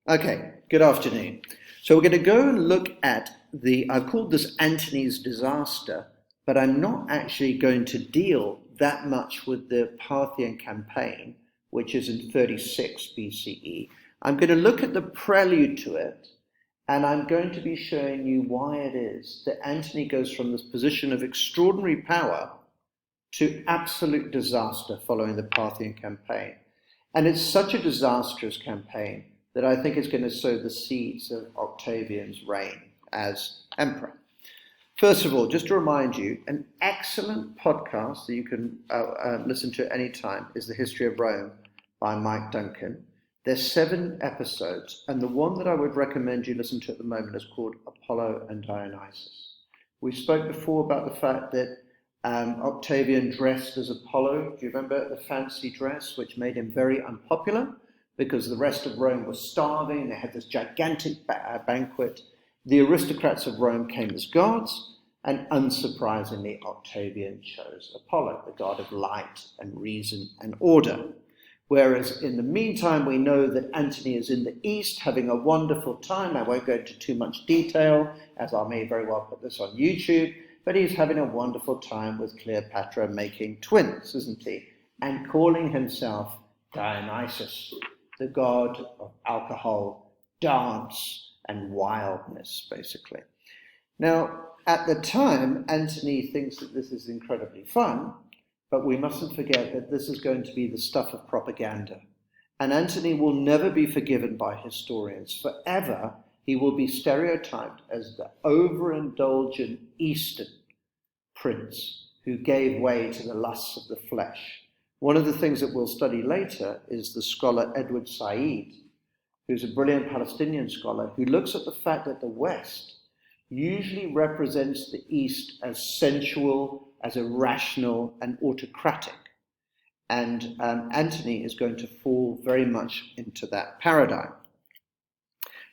Okay, good afternoon. So we're going to go and look at I've called this Antony's disaster, but I'm not actually going to deal that much with the Parthian campaign, which is in 36 BCE. I'm going to look at the prelude to it, and I'm going to be showing you why it is that Antony goes from this position of extraordinary power to absolute disaster following the Parthian campaign. And it's such a disastrous campaign that I think is going to sow the seeds of Octavian's reign as emperor. First of all, just to remind you, an excellent podcast that you can listen to at any time is The History of Rome by Mike Duncan. There's 7 episodes, and the one that I would recommend you listen to at the moment is called Apollo and Dionysus. We spoke before about the fact that Octavian dressed as Apollo. Do you remember the fancy dress, which made him very unpopular because the rest of Rome was starving? They had this gigantic banquet. The aristocrats of Rome came as gods, and unsurprisingly, Octavian chose Apollo, the god of light and reason and order. Whereas in the meantime, we know that Antony is in the east having a wonderful time. I won't go into too much detail, as I may very well put this on YouTube, but he's having a wonderful time with Cleopatra making twins, isn't he? And calling himself Dionysus, the god of alcohol, dance, and wildness, basically. Now, at the time, Antony thinks that this is incredibly fun, but we mustn't forget that this is going to be the stuff of propaganda. And Antony will never be forgiven by historians. Forever, he will be stereotyped as the overindulgent Eastern prince who gave way to the lusts of the flesh. One of the things that we'll study later is the scholar Edward Said, who's a brilliant Palestinian scholar, who looks at the fact that the West usually represents the East as sensual, as irrational, and autocratic. And Antony is going to fall very much into that paradigm.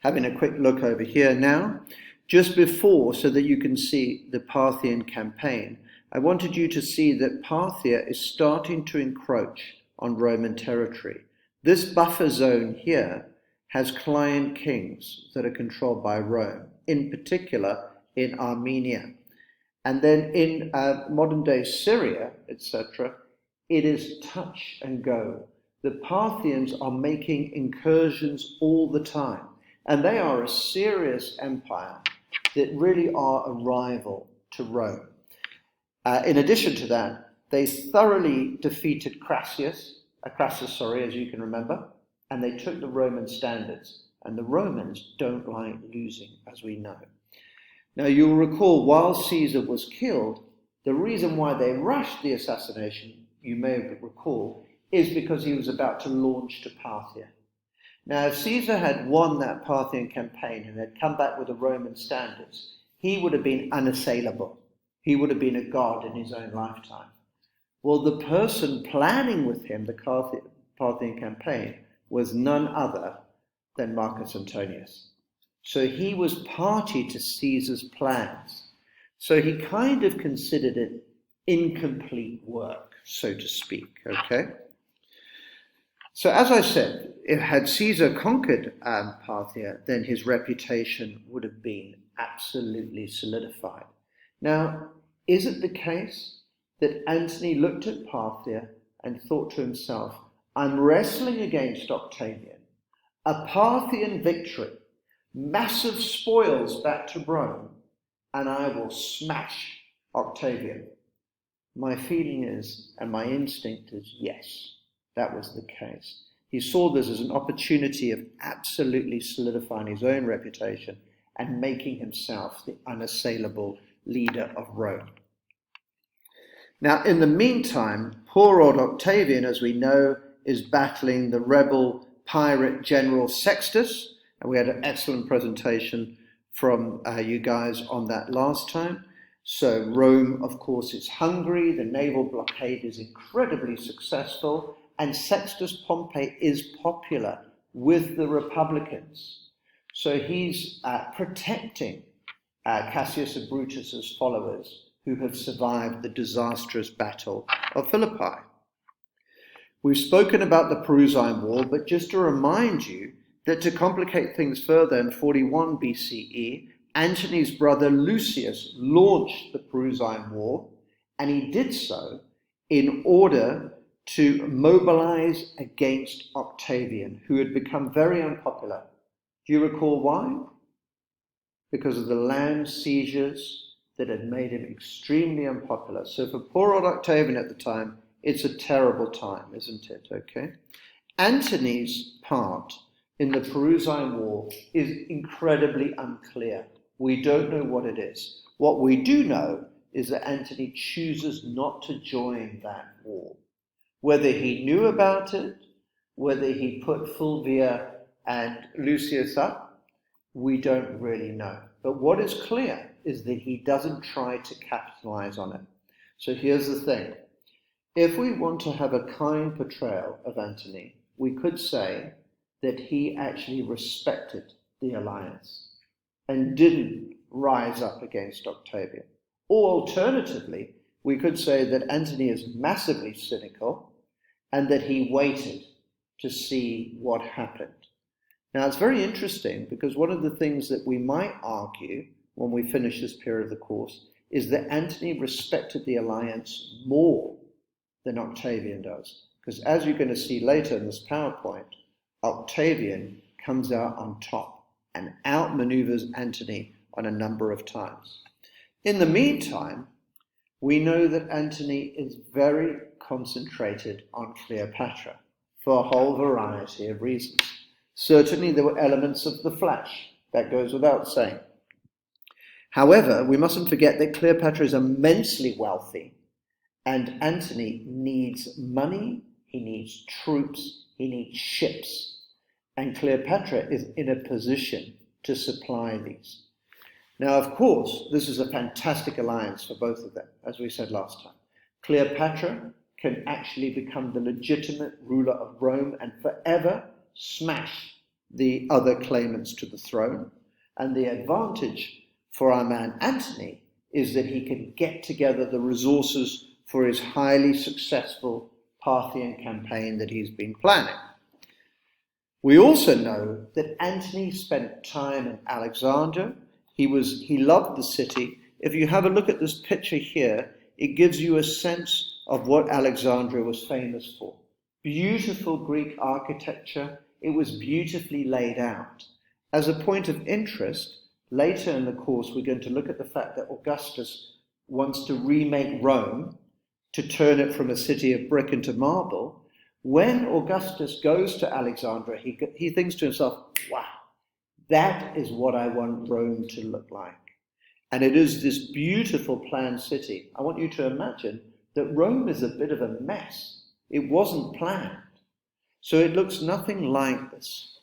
Having a quick look over here now, just before, so that you can see the Parthian campaign, I wanted you to see that Parthia is starting to encroach on Roman territory. This buffer zone here has client kings that are controlled by Rome, in particular in Armenia. And then in modern-day Syria, etc., it is touch and go. The Parthians are making incursions all the time, and they are a serious empire that really are a rival to Rome. In addition to that, they thoroughly defeated Crassus, as you can remember, and they took the Roman standards. And the Romans don't like losing, as we know. Now, you'll recall, while Caesar was killed, the reason why they rushed the assassination, you may recall, is because he was about to launch to Parthia. Now, if Caesar had won that Parthian campaign and had come back with the Roman standards, he would have been unassailable. He would have been a god in his own lifetime. Well, the person planning with him the Parthian campaign was none other than Marcus Antonius. So he was party to Caesar's plans. So he kind of considered it incomplete work, so to speak, okay? So as I said, had Caesar conquered Parthia, then his reputation would have been absolutely solidified. Now, is it the case that Antony looked at Parthia and thought to himself, I'm wrestling against Octavian, a Parthian victory, massive spoils back to Rome, and I will smash Octavian? My feeling is, and my instinct is, yes, that was the case. He saw this as an opportunity of absolutely solidifying his own reputation and making himself the unassailable leader of Rome. Now, in the meantime, poor old Octavian, as we know, is battling the rebel pirate general Sextus, and we had an excellent presentation from you guys on that last time. So Rome, of course, is hungry, the naval blockade is incredibly successful, and Sextus Pompey is popular with the Republicans. So he's protecting Cassius and Brutus's followers who have survived the disastrous battle of Philippi. We've spoken about the Perusine War, but just to remind you that to complicate things further, in 41 BCE, Antony's brother Lucius launched the Perusian War, and he did so in order to mobilize against Octavian, who had become very unpopular. Do you recall why? Because of the land seizures that had made him extremely unpopular. So for poor old Octavian at the time, it's a terrible time, isn't it? Okay. Antony's part in the Perusian War is incredibly unclear. We don't know what it is. What we do know is that Antony chooses not to join that war. Whether he knew about it, whether he put Fulvia and Lucius up, we don't really know. But what is clear is that he doesn't try to capitalize on it. So here's the thing. If we want to have a kind portrayal of Antony, we could say that he actually respected the alliance and didn't rise up against Octavian. Or alternatively, we could say that Antony is massively cynical and that he waited to see what happened. Now, it's very interesting because one of the things that we might argue when we finish this period of the course is that Antony respected the alliance more than Octavian does. Because as you're going to see later in this PowerPoint, Octavian comes out on top and outmaneuvers Antony on a number of times. In the meantime, we know that Antony is very concentrated on Cleopatra for a whole variety of reasons. Certainly there were elements of the flesh, that goes without saying. However, we mustn't forget that Cleopatra is immensely wealthy, and Antony needs money, he needs troops, he needs ships, and Cleopatra is in a position to supply these. Now, of course, this is a fantastic alliance for both of them, as we said last time. Cleopatra can actually become the legitimate ruler of Rome and forever smash the other claimants to the throne. And the advantage for our man Antony is that he can get together the resources for his highly successful Parthian campaign that he's been planning. We also know that Antony spent time in Alexandria. He loved the city. If you have a look at this picture here, it gives you a sense of what Alexandria was famous for. Beautiful Greek architecture. It was beautifully laid out. As a point of interest, later in the course, we're going to look at the fact that Augustus wants to remake Rome, to turn it from a city of brick into marble. When Augustus goes to Alexandria, he thinks to himself, wow, that is what I want Rome to look like. And it is this beautiful planned city. I want you to imagine that Rome is a bit of a mess. It wasn't planned. So it looks nothing like this.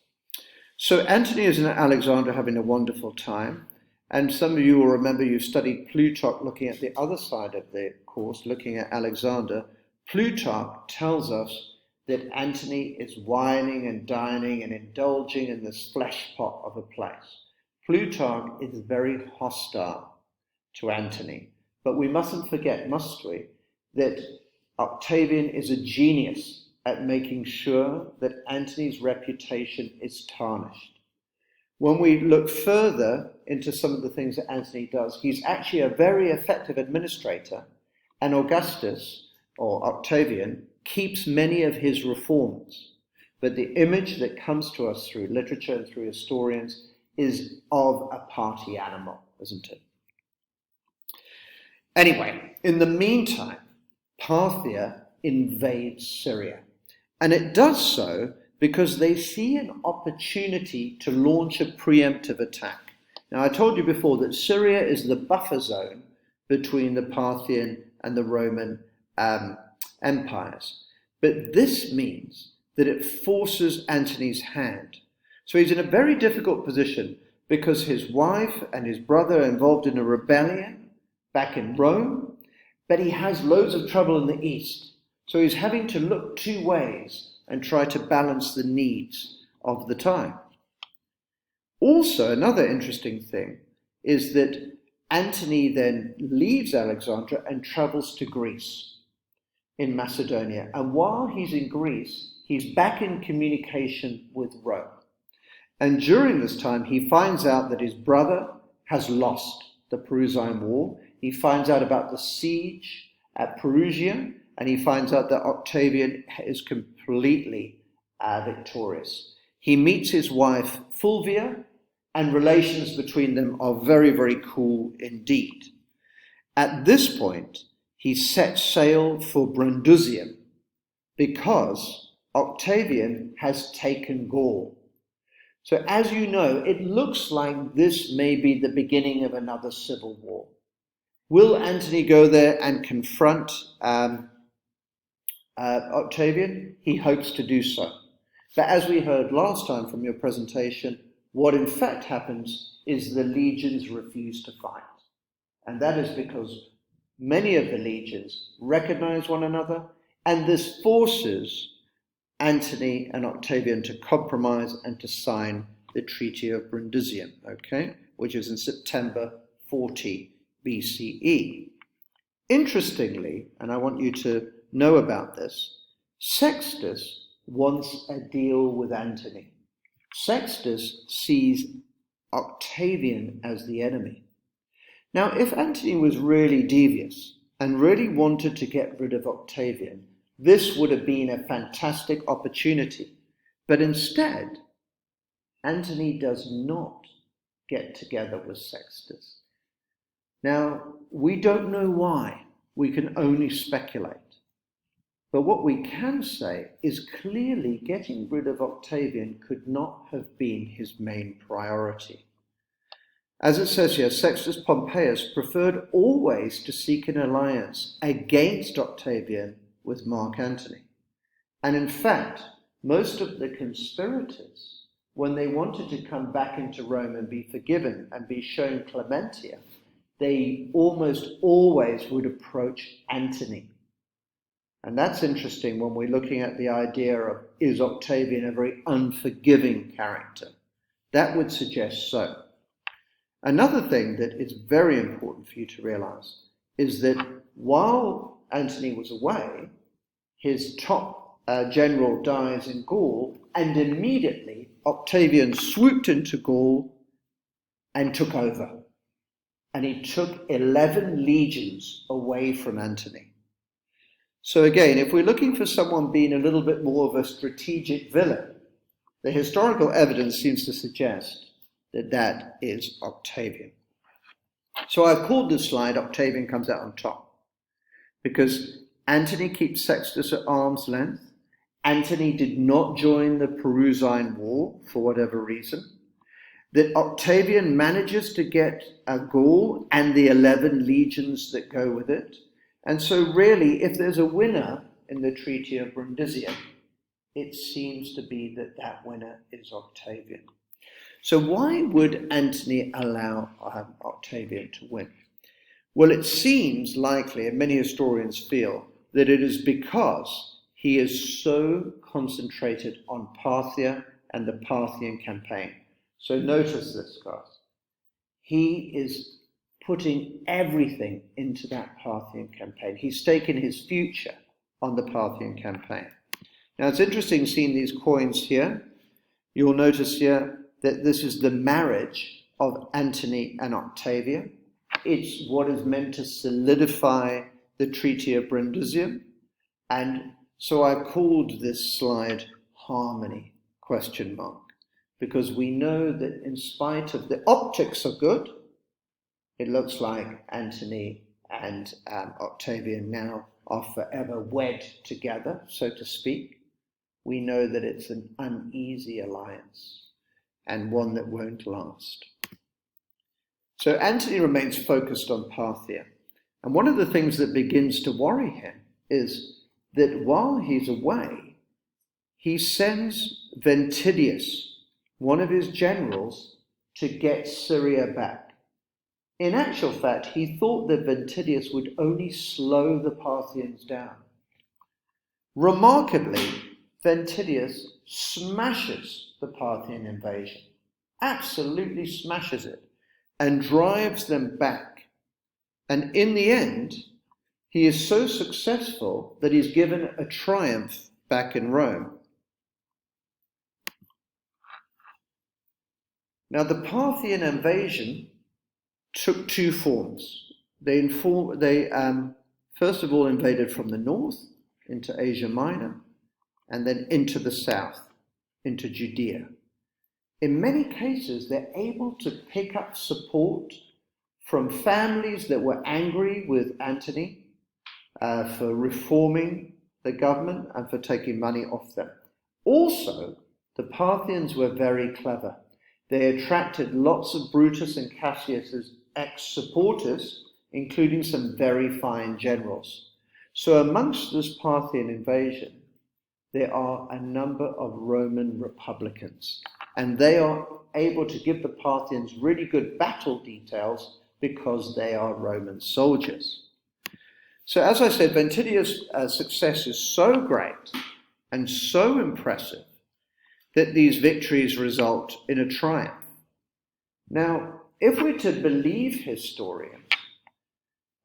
So Antony is in Alexandria having a wonderful time. And some of you will remember you've studied Plutarch looking at the other side of the course, looking at Alexander. Plutarch tells us that Antony is wining and dining and indulging in this flesh pot of a place. Plutarch is very hostile to Antony. But we mustn't forget, must we, that Octavian is a genius at making sure that Antony's reputation is tarnished. When we look further into some of the things that Antony does, he's actually a very effective administrator, and Augustus, or Octavian, keeps many of his reforms. But the image that comes to us through literature and through historians is of a party animal, isn't it? Anyway, in the meantime, Parthia invades Syria. And it does so because they see an opportunity to launch a preemptive attack. Now, I told you before that Syria is the buffer zone between the Parthian and the Roman empires. But this means that it forces Antony's hand. So he's in a very difficult position because his wife and his brother are involved in a rebellion back in Rome, but he has loads of trouble in the east. So he's having to look two ways and try to balance the needs of the time. Also, another interesting thing is that Antony then leaves Alexandria and travels to Greece in Macedonia. And while he's in Greece, he's back in communication with Rome. And during this time, he finds out that his brother has lost the Perusian War. He finds out about the siege at Perugia, and he finds out that Octavian is completely victorious. He meets his wife Fulvia, and relations between them are very, very cool indeed. At this point, he sets sail for Brundisium because Octavian has taken Gaul. So as you know, it looks like this may be the beginning of another civil war. Will Antony go there and confront Octavian? He hopes to do so. But as we heard last time from your presentation, what in fact happens is the legions refuse to fight. And that is because many of the legions recognize one another, and this forces Antony and Octavian to compromise and to sign the Treaty of Brundisium, okay, which is in September 40 BCE. Interestingly, and I want you to know about this, Sextus wants a deal with Antony. Sextus sees Octavian as the enemy. Now, if Antony was really devious and really wanted to get rid of Octavian, this would have been a fantastic opportunity. But instead, Antony does not get together with Sextus. Now, we don't know why. We can only speculate. But what we can say is clearly getting rid of Octavian could not have been his main priority. As it says here, Sextus Pompeius preferred always to seek an alliance against Octavian with Mark Antony. And in fact, most of the conspirators, when they wanted to come back into Rome and be forgiven and be shown clementia, they almost always would approach Antony. And that's interesting when we're looking at the idea of, is Octavian a very unforgiving character? That would suggest so. Another thing that is very important for you to realize is that while Antony was away, his top general dies in Gaul, and immediately Octavian swooped into Gaul and took over. And he took 11 legions away from Antony. So again, if we're looking for someone being a little bit more of a strategic villain, the historical evidence seems to suggest that that is Octavian. So I've called this slide Octavian comes out on top, because Antony keeps Sextus at arm's length. Antony did not join the Perusian War for whatever reason. That Octavian manages to get Gaul and the 11 legions that go with it. And so really, if there's a winner in the Treaty of Brundisium, it seems to be that that winner is Octavian. So why would Antony allow Octavian to win? Well, it seems likely, and many historians feel, that it is because he is so concentrated on Parthia and the Parthian campaign. So notice this, guys. He is putting everything into that Parthian campaign. He's staken his future on the Parthian campaign. Now, it's interesting seeing these coins here. You'll notice here that this is the marriage of Antony and Octavia. It's what is meant to solidify the Treaty of Brundisium. And so I called this slide Harmony, ? Because we know that in spite of the optics are good, it looks like Antony and Octavian now are forever wed together, so to speak. We know that it's an uneasy alliance and one that won't last. So Antony remains focused on Parthia. And one of the things that begins to worry him is that while he's away, he sends Ventidius, one of his generals, to get Syria back. In actual fact, he thought that Ventidius would only slow the Parthians down. Remarkably, Ventidius smashes the Parthian invasion, absolutely smashes it, and drives them back. And in the end, he is so successful that he's given a triumph back in Rome. Now, the Parthian invasion took two forms. They first of all invaded from the north into Asia Minor, and then into the south, into Judea. In many cases, they're able to pick up support from families that were angry with Antony for reforming the government and for taking money off them. Also, the Parthians were very clever. They attracted lots of Brutus and Cassius's ex-supporters, including some very fine generals. So amongst this Parthian invasion, there are a number of Roman republicans, and they are able to give the Parthians really good battle details because they are Roman soldiers. So as I said, Ventidius' success is so great and so impressive that these victories result in a triumph. Now, if we're to believe historians,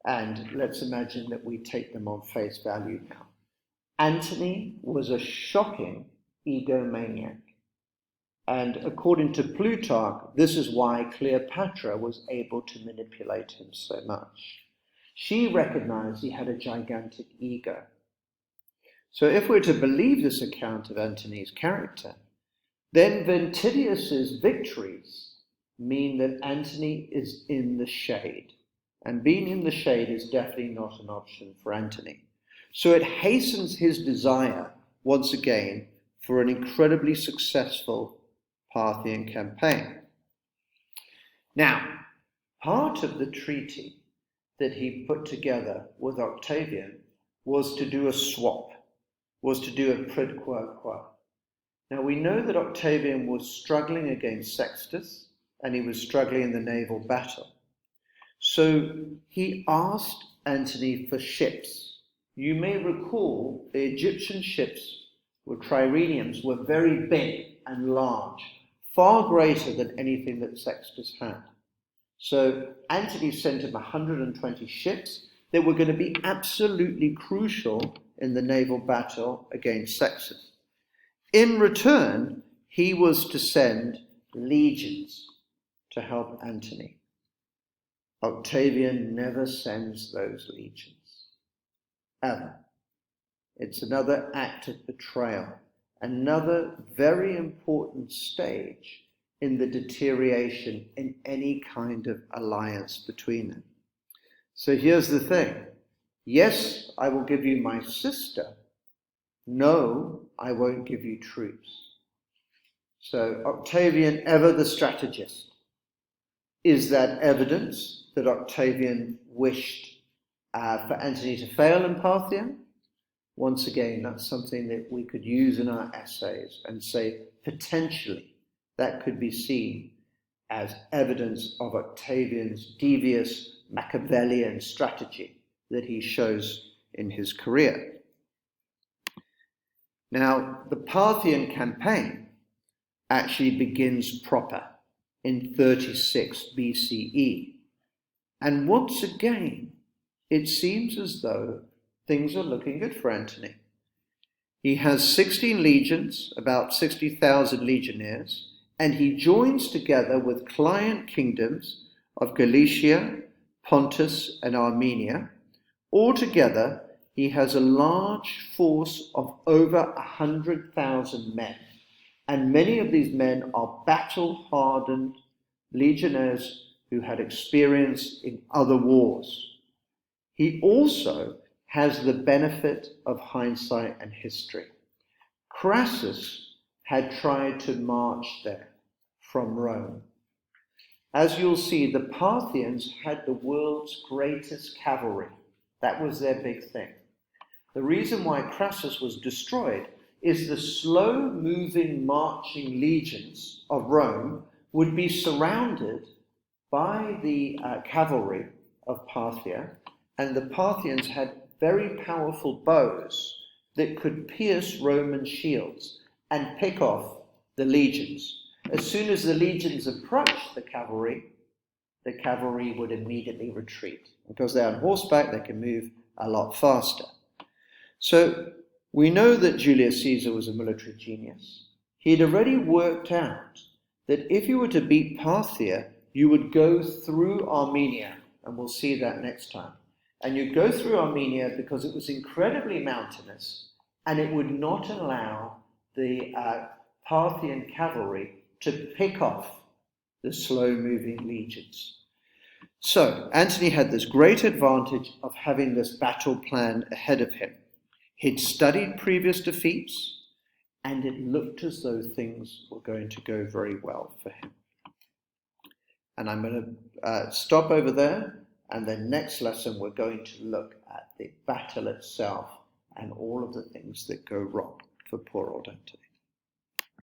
and let's imagine that we take them on face value now, Antony was a shocking egomaniac. And according to Plutarch, this is why Cleopatra was able to manipulate him so much. She recognized he had a gigantic ego. So if we're to believe this account of Antony's character, then Ventidius's victories mean that Antony is in the shade. And being in the shade is definitely not an option for Antony. So it hastens his desire, once again, for an incredibly successful Parthian campaign. Now, part of the treaty that he put together with Octavian was to do a swap, was to do a quid quo quo. Now, we know that Octavian was struggling against Sextus, and he was struggling in the naval battle. So he asked Antony for ships. You may recall the Egyptian ships, or triremes, were very big and large, far greater than anything that Sextus had. So Antony sent him 120 ships that were going to be absolutely crucial in the naval battle against Sextus. In return, he was to send legions to help Antony. Octavian never sends those legions, ever. It's another act of betrayal, another very important stage in the deterioration in any kind of alliance between them. So here's the thing. Yes, I will give you my sister. No, I won't give you troops. So Octavian, ever the strategist. Is that evidence that Octavian wished for Antony to fail in Parthia? Once again, that's something that we could use in our essays and say potentially that could be seen as evidence of Octavian's devious Machiavellian strategy that he shows in his career. Now, the Parthian campaign actually begins proper in 36 BCE. And once again, it seems as though things are looking good for Antony. He has 16 legions, about 60,000 legionnaires, and he joins together with client kingdoms of Galatia, Pontus, and Armenia. Altogether, he has a large force of over 100,000 men, and many of these men are battle-hardened legionnaires who had experience in other wars. He also has the benefit of hindsight and history. Crassus had tried to march there from Rome. As you'll see, the Parthians had the world's greatest cavalry. That was their big thing. The reason why Crassus was destroyed is the slow-moving marching legions of Rome would be surrounded by the cavalry of Parthia, and the Parthians had very powerful bows that could pierce Roman shields and pick off the legions. As soon as the legions approached the cavalry would immediately retreat. Because they're on horseback, they can move a lot faster. So we know that Julius Caesar was a military genius. He'd already worked out that if you were to beat Parthia, you would go through Armenia, and we'll see that next time. And you'd go through Armenia because it was incredibly mountainous, and it would not allow the Parthian cavalry to pick off the slow-moving legions. So Antony had this great advantage of having this battle plan ahead of him. He'd studied previous defeats, and it looked as though things were going to go very well for him. And I'm going to stop over there, and then next lesson we're going to look at the battle itself and all of the things that go wrong for poor old Antony.